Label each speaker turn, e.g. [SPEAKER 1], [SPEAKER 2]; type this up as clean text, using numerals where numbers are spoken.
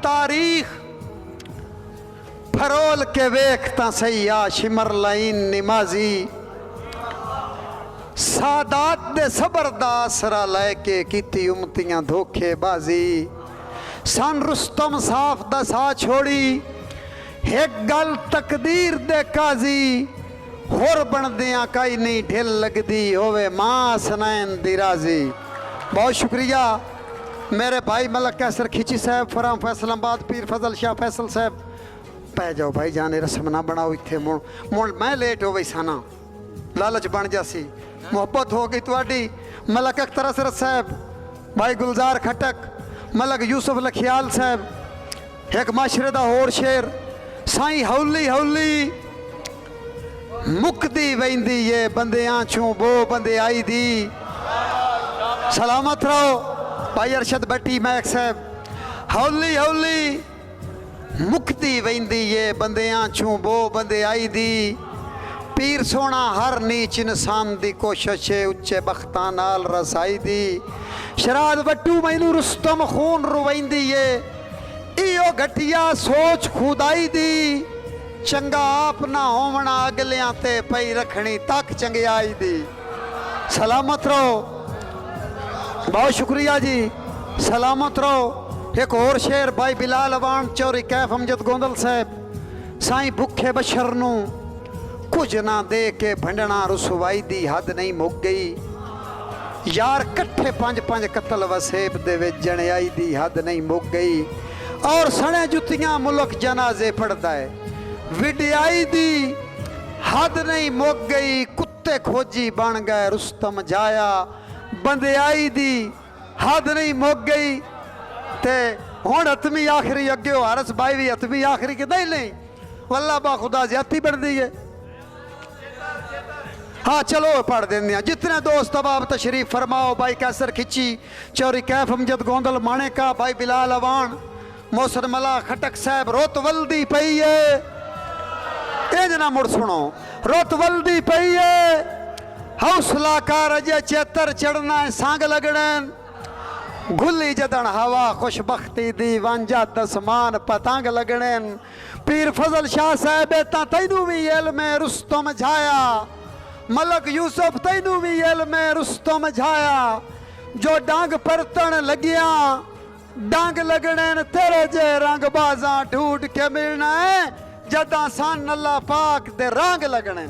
[SPEAKER 1] तारीख फरोल के वेखता सही आ शिमर लाइन निमाजी सादात दे सबर दा आसरा लैके कीती उमतियां धोखेबाजी सन रुस्तम साफ दा सा छोड़ी एक गल तकदीर दे काजी होर बनदियां कई नहीं ढिल लगदी होवे मां सनैन दी राजी। बहुत शुक्रिया मेरे भाई मलक कैसर खिची साहब, फराम फैसलाबाद, पीर फजल शाह फैसल साहब। पै जाओ भाई जाने रस्म ना बनाओ इत्थे मुड़ मुड़ मैं लेट हो गई साना लालच बन जासी। मोहब्बत हो गई तुहाडी। मलक अख्तर असरत साहब, भाई गुलजार खटक, मलक यूसुफ लखियाल साहब, एक माशरे दा होर शेर साईं हौली हौली मुकदी वेंदी ये बंदियां छू बो बंदे आई दी। सलामत रहो भाई अरशद भट्टी मैक साहब। हौली हौली मुकदी वेंदी ये बंदियां छू बो बंदे आई दी। पीर सोना हर नीच इंसान दी कोशिश है उच्चे बख्तां नाल रसाई दी। शराद वट्टू मैनू रुस्तम खून रुवैंदी है इो घटिया सोच खुदाई दी। चंगा आप ना होवना अगलियां ते पई रखनी तक चंगियाई दी। सलामत रहो, बहुत शुक्रिया जी, सलामत रहो। एक और शेर भाई बिलाल अवान चौरी कैफ अमजद गोंदल साहब। साईं भुखे बशर नू कुछ ना दे के भंडना रुसवाई दी हद नहीं मुक गई। यार कट्ठे 5-5 कतल वसेब दे विच जणयाई दी हद नहीं मुक गई। और सने जुतियां मुल्क जनाजे पढ़दा है विडियाई दी हद नहीं मुक गई। कुत्ते खोजी बन गए रुस्तम जाया बंदियाई दी हद नहीं मुक गई। ते हुण हतमी आखिरी अगे हारस भाई भी हतमी आखिरी कि नहीं वल्ला बा खुदा ज्यादा बनती है। हाँ चलो पढ़ देंगे। जितने दोस्त अब आप तशरीफ फरमाओ। भाई कैसर खिची चौरी कैफ अमजद गोंदल माने का, भाई बिलाल अवान, मोहसन मला खटक साहब। रोत वल्दी पई है इंज ना मुड़ सुनो, रोत वल्दी पई है हौसला कर अजे चेतर चढ़ना है सांग लगने। गुली जदन हवा खुशबख्ती दी वांजा दसमान पतंग लगने। पीर फजल शाह साहब ता तैनू भी इल्म रुस्तम झाया। मलक यूसुफ तैनू भी इल्म रुस्तम झाया। जो डांग परतन लगिया डांग लगने तेरे जे रंग बाजा ढूंढ के मिलना है जदा सन अल्लाह पाक दे रंग लगने।